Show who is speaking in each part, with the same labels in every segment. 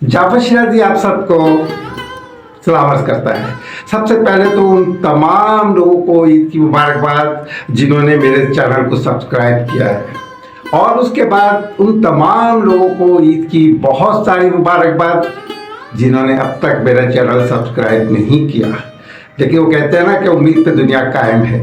Speaker 1: जाफर शिराजी आप सबको सलाम करता है। सबसे पहले तो उन तमाम लोगों को ईद की मुबारकबाद जिन्होंने मेरे चैनल को सब्सक्राइब किया है, और उसके बाद उन तमाम लोगों को ईद की बहुत सारी मुबारकबाद जिन्होंने अब तक मेरा चैनल सब्सक्राइब नहीं किया, लेकिन वो कहते हैं ना कि उम्मीद पे दुनिया कायम है।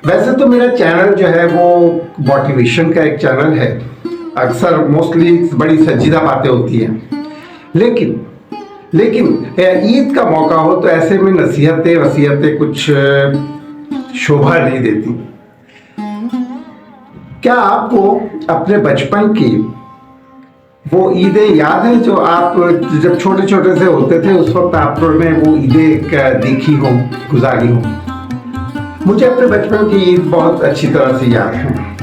Speaker 1: वैसे तो मेरा चैनल जो है वो मोटिवेशन का एक चैनल है, अक्सर मोस्टली बड़ी संजीदा बातें होती हैं, लेकिन ईद का मौका हो तो ऐसे में नसीहतें वसीयतें कुछ शोभा नहीं देती। क्या आपको अपने बचपन की वो ईदें याद हैं जो आप जब छोटे छोटे से होते थे उस वक्त आपने वो ईदें देखी हो, गुजारी हो? मुझे अपने बचपन की ईद बहुत अच्छी तरह से याद है।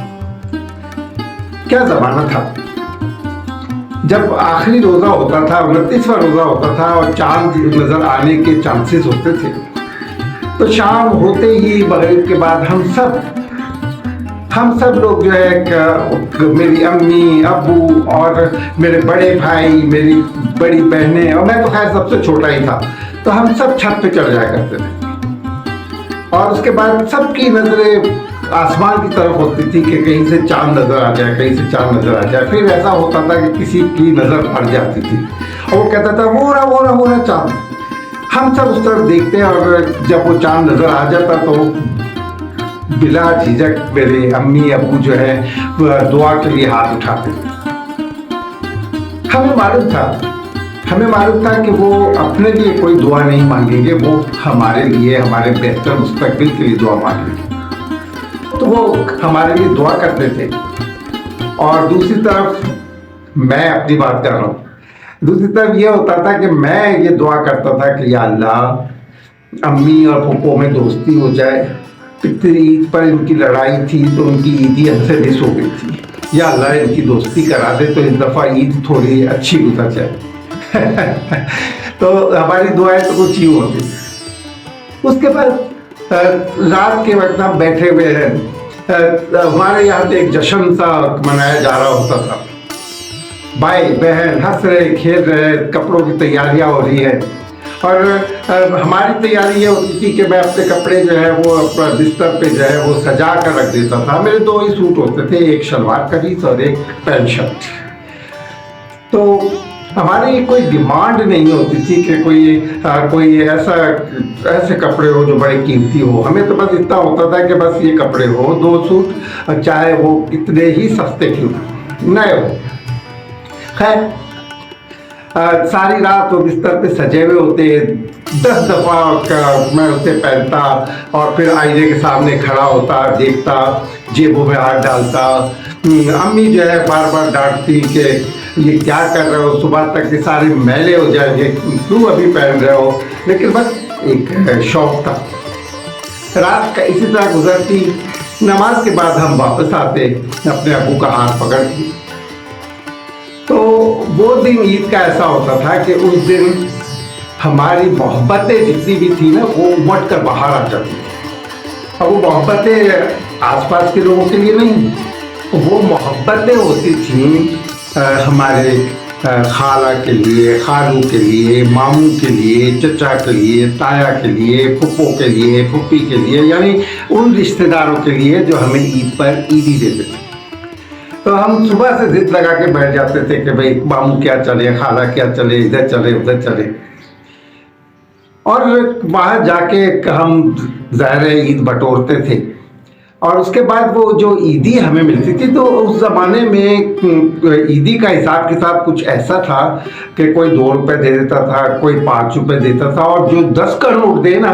Speaker 1: क्या जमाना था जब आखिरी रोजा होता था, 29वां रोजा होता था और चांद नजर आने के चांसेस होते थे, तो शाम होते ही मगरिब के बाद हम सब लोग जो है, मेरी अम्मी अब्बू और मेरे बड़े भाई, मेरी बड़ी बहनें, और मैं तो खैर सबसे छोटा ही था, तो हम सब छत पे चढ़ जाया करते थे। और उसके बाद सबकी नजरें आसमान की तरफ होती थी कि कहीं से चांद नजर आ जाए, कहीं से चांद नजर आ जाए। फिर ऐसा होता था कि किसी की नजर पड़ जाती थी और वो कहता था वो रहा चांद। हम सब उस तरफ देखते हैं और जब वो चांद नजर आ जाता तो बिला झिझक मेरे अम्मी अब्बू जो है दुआ के लिए हाथ उठाते। हमें मालूम था कि वो अपने लिए कोई दुआ नहीं मांगेंगे, वो हमारे लिए, हमारे बेहतर मुस्तकबिल के लिए दुआ मांगेंगे। तो वो हमारे लिए दुआ करते थे। और दूसरी तरफ मैं अपनी बात कर रहा हूँ, दूसरी तरफ ये होता था कि मैं ये दुआ करता था कि या अल्लाह अम्मी और फूफो में दोस्ती हो जाए। पिछली ईद पर इनकी लड़ाई थी तो उनकी ईदी हमसे मिस हो गई थी, या अल्लाह इनकी दोस्ती करा दे तो इस दफ़ा ईद थोड़ी अच्छी गुजर जाए। तो हमारी दुआएं तो कुछ ही होती। उसके बाद रात के वक्त हम बैठे हुए हैं, हमारे यहाँ पे एक जश्न सा मनाया जा रहा होता था। भाई बहन हंस रहे, खेल रहे, कपड़ों की तैयारियां हो रही है, और हमारी तैयारी ये होती थी कि मैं अपने कपड़े जो है वो अपना बिस्तर पे जो है वो सजा कर रख देता था। मेरे दो ही सूट होते थे, एक शलवार कमीज और एक पैंट शर्ट। तो हमारी कोई डिमांड नहीं होती थी कि कोई ऐसे कपड़े हो जो बड़े कीमती हो। हमें तो बस इतना होता था कि बस ये कपड़े हो, 2 सूट, चाहे वो कितने ही सस्ते क्यों नए हो। खैर सारी रात वो बिस्तर पे सजे हुए होते, 10 दफ़ा मैं उसे पहनता और फिर आईने के सामने खड़ा होता, देखता, जेबों में हाथ डालता। अम्मी जो है बार बार डांटती कि ये क्या कर रहे हो, सुबह तक ये सारे मैले हो जाएंगे, क्यों अभी पहन रहे हो। लेकिन बस एक शौक था। रात का इसी तरह गुजरती। नमाज के बाद हम वापस आते अपने अब्बू का हाथ पकड़ के। तो वो दिन ईद का ऐसा होता था कि उस दिन हमारी मोहब्बतें जितनी भी थी ना वो उमड़ कर बाहर आ जाती थी। अब वो मोहब्बतें आसपास के लोगों के लिए नहीं, वो मोहब्बतें होती थी हमारे खाला के लिए, खालू के लिए, मामू के लिए, चचा के लिए, ताया के लिए, फुप्पो के लिए, फुप्पी के लिए, यानी उन रिश्तेदारों के लिए जो हमें ईद पर ईदी देते थे। तो हम सुबह से जिद लगा के बैठ जाते थे कि भाई मामू क्या चले, खाला क्या चले, इधर चले उधर चले। और वहाँ जाके हम ज़ाहिर ईद बटोरते थे। और उसके बाद वो जो ईदी हमें मिलती थी, तो उस ज़माने में ईदी का हिसाब किताब कुछ ऐसा था कि कोई 2 रुपये दे देता था, कोई 5 रुपये देता था, और जो 10 का नोट देना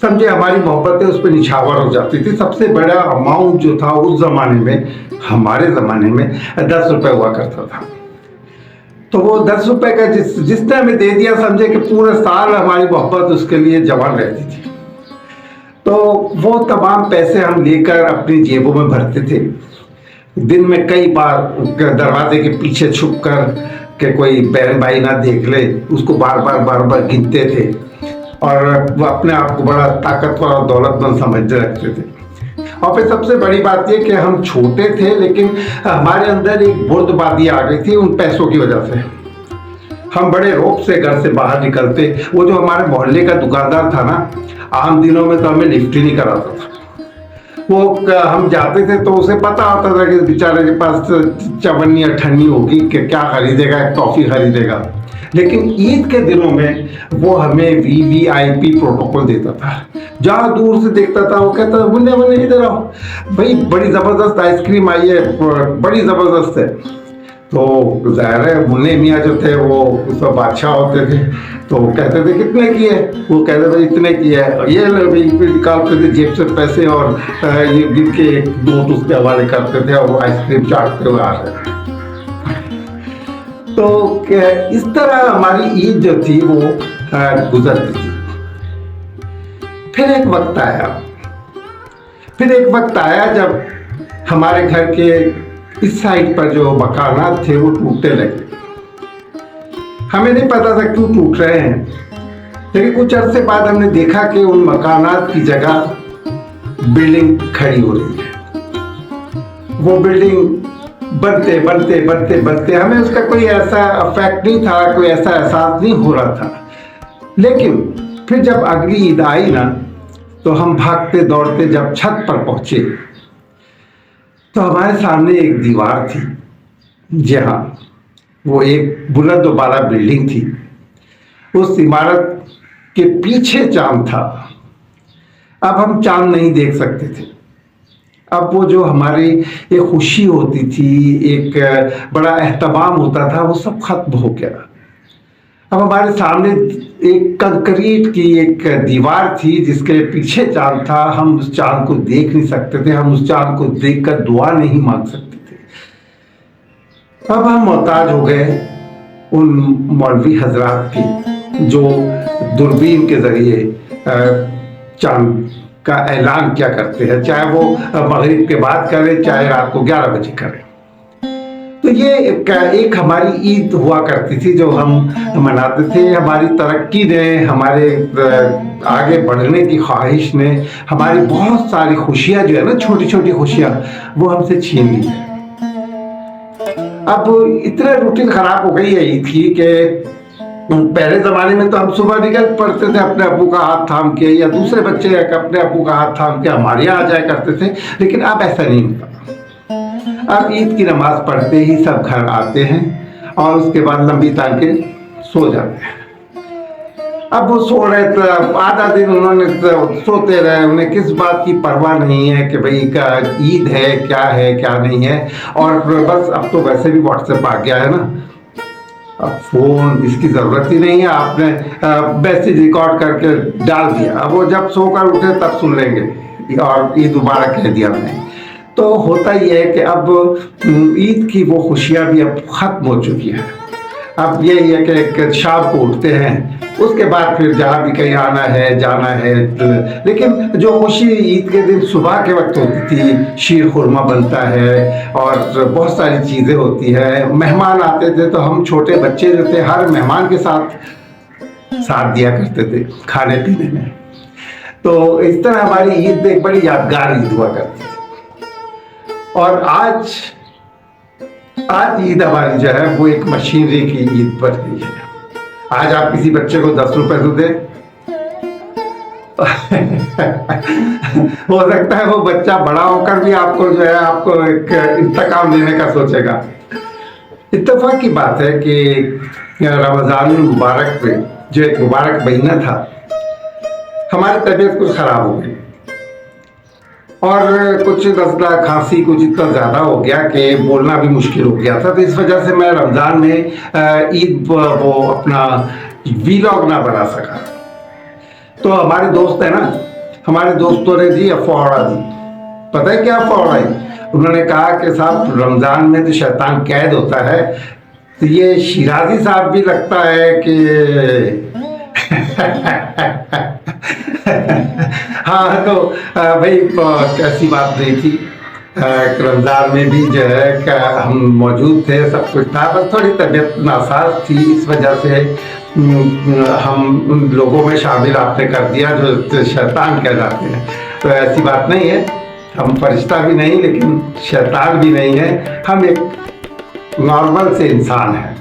Speaker 1: समझे हमारी मोहब्बतें उस पर निछावर हो जाती थी। सबसे बड़ा अमाउंट जो था उस ज़माने में, हमारे ज़माने में 10 रुपये हुआ करता था। तो वो 10 रुपये का जिसने हमें दे दिया, समझे कि पूरा साल हमारी मोहब्बत उसके लिए जवान रहती थी। तो वो तमाम पैसे हम लेकर अपनी जेबों में भरते थे। दिन में कई बार दरवाजे के पीछे छुप कर कि कोई बहन भाई ना देख ले, उसको बार बार गिनते थे, और वो अपने आप को बड़ा ताकतवर और दौलतमंद समझते रखते थे। और फिर सबसे बड़ी बात ये कि हम छोटे थे, लेकिन हमारे अंदर एक बुर्दबाजी आ गई थी उन पैसों की वजह से। हम बड़े रौब से घर से बाहर निकलते। वो जो हमारे मोहल्ले का दुकानदार था ना, आम दिनों में तो हमें लिफ्ट ही नहीं कराता था। वो हम जाते थे तो उसे पता होता था कि बेचारे के पास चवन्नी अठन्नी होगी कि क्या खरीदेगा, एक टॉफी खरीदेगा। लेकिन ईद के दिनों में वो हमें VVIP प्रोटोकॉल देता था। जहाँ दूर से देखता था वो कहता था मुन्ने मुन्ने इधर आओ भाई, बड़ी ज़बरदस्त आइसक्रीम आई है, बड़ी ज़बरदस्त है। तो ज़ाहिर है मुन्ने मियाँ जो थे वो सब बादशाह होते थे, तो कहते थे कितने की है, वो कहते थे इतने की है, ये भाई निकालते थे जेब से पैसे और ये गिन के एक दोस्त उसके हवाले करते थे और वो आइसक्रीम चाटते हुए आ रहे थे। तो इस तरह हमारी ईद जो थी वो गुजरती थी। फिर एक वक्त आया जब हमारे घर के इस साइड पर जो मकानात थे वो टूटने लगे। हमें नहीं पता था क्यों टूट रहे हैं, लेकिन कुछ अरसे बाद हमने देखा कि उन मकानात की जगह बिल्डिंग खड़ी हो रही है। वो बिल्डिंग बनते हमें उसका कोई ऐसा इफेक्ट नहीं था, कोई ऐसा एहसास नहीं हो रहा था। लेकिन फिर जब अगली ईद आई ना, तो हम भागते दौड़ते जब छत पर पहुंचे तो हमारे सामने एक दीवार थी। जी हाँ, वो एक बुलंद बाला बिल्डिंग थी। उस इमारत के पीछे चांद था। अब हम चांद नहीं देख सकते थे। अब वो जो हमारी एक खुशी होती थी, एक बड़ा एहतमाम होता था, वो सब खत्म हो गया। अब हमारे सामने एक कंक्रीट की एक दीवार थी जिसके पीछे चांद था। हम उस चांद को देख नहीं सकते थे, हम उस चांद को देखकर दुआ नहीं मांग सकते थे। अब हम मोहताज हो गए उन मौलवी हजरात की जो दूरबीन के जरिए चांद का ऐलान क्या करते हैं, चाहे वो मगरिब के बाद करें, चाहे रात को 11 बजे करें। तो ये एक हमारी ईद हुआ करती थी जो हम मनाते थे। हमारी तरक्की ने, हमारे आगे बढ़ने की ख्वाहिश ने हमारी बहुत सारी खुशियाँ जो है ना, छोटी छोटी खुशियाँ, वो हमसे छीन ली है। अब इतने रूटीन खराब हो गई है ईद की कि पहले ज़माने में तो हम सुबह निकल पड़ते थे अपने अब्बू का हाथ थाम के, या दूसरे बच्चे अपने अब्बू का हाथ थाम के हमारे यहाँ आ जाया करते थे। लेकिन अब ऐसा नहीं होता। अब ईद की नमाज पढ़ते ही सब घर आते हैं और उसके बाद लंबी तान के सो जाते हैं। अब वो सो रहे थे, आधा दिन उन्होंने सोते रहे, उन्हें किस बात की परवाह नहीं है कि भाई का ईद है क्या नहीं है। और बस अब तो वैसे भी व्हाट्सएप आ गया है ना, अब फोन इसकी ज़रूरत ही नहीं है, आपने मैसेज रिकॉर्ड करके डाल दिया। अब वो जब सोकर उठे तब सुन लेंगे और ईद मुबारक कह दिया हमने। तो होता ही है कि अब ईद की वो खुशियाँ भी अब ख़त्म हो चुकी हैं। अब यही है कि शाम को उठते हैं, उसके बाद फिर जहाँ भी कहीं आना है जाना है। लेकिन जो खुशी ईद के दिन सुबह के वक्त होती थी, शीर खुरमा बनता है और बहुत सारी चीज़ें होती है, मेहमान आते थे तो हम छोटे बच्चे जो थे हर मेहमान के साथ दिया करते थे खाने पीने में। तो इस तरह हमारी ईद एक बड़ी यादगार ईद हुआ करती थी। और आज ईद हमारी जो है वो एक मशीनरी की ईद बन गई है। आज आप किसी बच्चे को 10 रुपए तो दे, हो सकता है वो बच्चा बड़ा होकर भी आपको जो है आपको एक इंतकाम देने का सोचेगा। इत्तेफाक की बात है कि रमज़ान मुबारक पे जो एक मुबारक महीना था, हमारी तबीयत कुछ ख़राब हो गई और कुछ नज़ला खांसी कुछ इतना ज़्यादा हो गया कि बोलना भी मुश्किल हो गया था। तो इस वजह से मैं रमज़ान में ईद वो अपना वीलॉग ना बना सका। तो हमारे दोस्त है ना, हमारे दोस्तों ने दी अफवाह दी। पता है क्या अफवाह आई? उन्होंने कहा कि साहब रमज़ान में तो शैतान कैद होता है, तो ये शिराजी साहब भी लगता है कि हाँ। तो भाई कैसी बात नहीं थी, रमज़ान में भी जो है हम मौजूद थे, सब कुछ था, बस थोड़ी तबीयत नासाज थी, इस वजह से हम उन लोगों में शामिल आपने कर दिया जो शैतान कहलाते हैं। तो ऐसी बात नहीं है, हम फरिश्ता भी नहीं लेकिन शैतान भी नहीं है, हम एक नॉर्मल से इंसान हैं।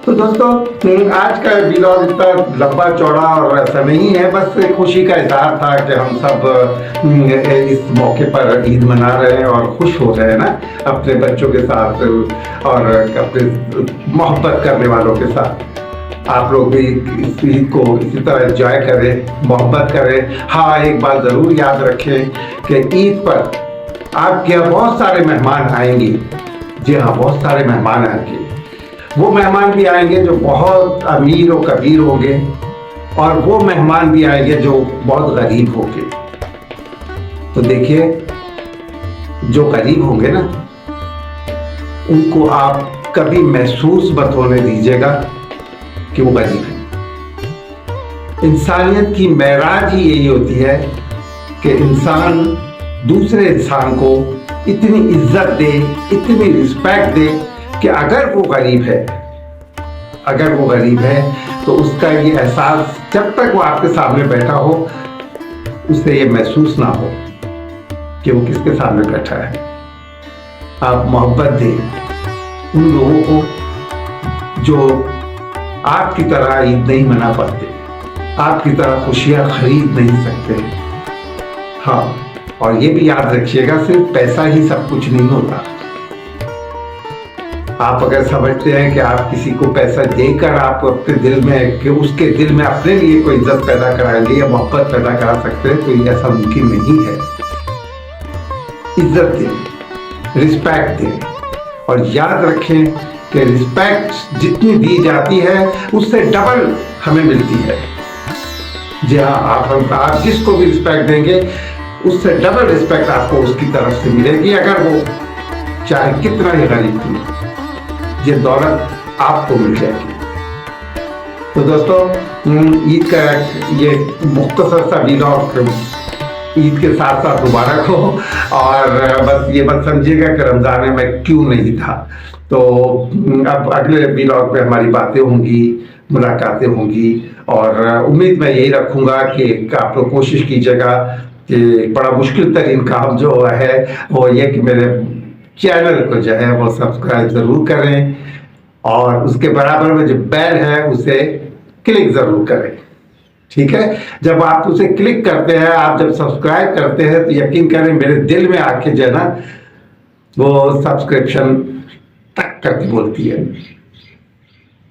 Speaker 1: तो दोस्तों आज का व्लॉग इतना लंबा चौड़ा और ऐसा नहीं है, बस खुशी का इजहार था कि हम सब इस मौके पर ईद मना रहे हैं और खुश हो रहे हैं ना, अपने बच्चों के साथ और अपने मोहब्बत करने वालों के साथ। आप लोग भी इस ईद को इसी तरह एंजॉय करें, मोहब्बत करें। हाँ, एक बात ज़रूर याद रखें कि ईद पर आपके यहाँ बहुत सारे मेहमान आएंगे। जी हाँ, बहुत सारे मेहमान आएंगे। वो मेहमान भी आएंगे जो बहुत अमीर और कबीर होंगे, और वो मेहमान भी आएंगे जो बहुत गरीब होंगे। तो देखिए, जो गरीब होंगे ना, उनको आप कभी महसूस मत होने दीजिएगा कि वो गरीब है। इंसानियत की मेराज ही यही होती है कि इंसान दूसरे इंसान को इतनी इज्जत दे, इतनी रिस्पेक्ट दे कि अगर वो गरीब है तो उसका ये एहसास जब तक वो आपके सामने बैठा हो, उसे ये महसूस ना हो कि वो किसके सामने बैठा है। आप मोहब्बत दें उन लोगों को जो आपकी तरह ईद नहीं मना पाते, आपकी तरह खुशियां खरीद नहीं सकते। हाँ, और ये भी याद रखिएगा, सिर्फ पैसा ही सब कुछ नहीं होता। आप अगर समझते हैं कि आप किसी को पैसा देकर आप अपने दिल में, कि उसके दिल में अपने लिए कोई इज्जत पैदा कराएंगे या मोहब्बत पैदा करा सकते हैं, तो ये ऐसा मुमकिन नहीं है। इज्जत दें, रिस्पेक्ट दें, और याद रखें कि रिस्पेक्ट जितनी दी जाती है उससे डबल हमें मिलती है। जी हाँ, आप जिसको भी रिस्पेक्ट देंगे उससे डबल रिस्पेक्ट आपको उसकी तरफ से मिलेगी, अगर वो चाहे कितना ही गरीब हो। ये दौलत आपको मिल जाएगी। तो दोस्तों, ईद का ये मुख्तसर सा व्लॉग ईद के साथ साथ दोबारा को, और बस ये मत समझिएगा कि रमज़ान में मैं क्यों नहीं था। तो अब अगले व्लॉग पे हमारी बातें होंगी, मुलाकातें होंगी, और उम्मीद मैं यही रखूँगा कि आप लोग कोशिश कीजिएगा कि बड़ा मुश्किल तरीन काम जो है वो ये कि मेरे चैनल को जो है वो सब्सक्राइब ज़रूर करें, और उसके बराबर में जो बेल है उसे क्लिक ज़रूर करें। ठीक है, जब आप उसे क्लिक करते हैं, आप जब सब्सक्राइब करते हैं, तो यकीन करें मेरे दिल में आके जो है ना वो सब्सक्रिप्शन टक करके बोलती है।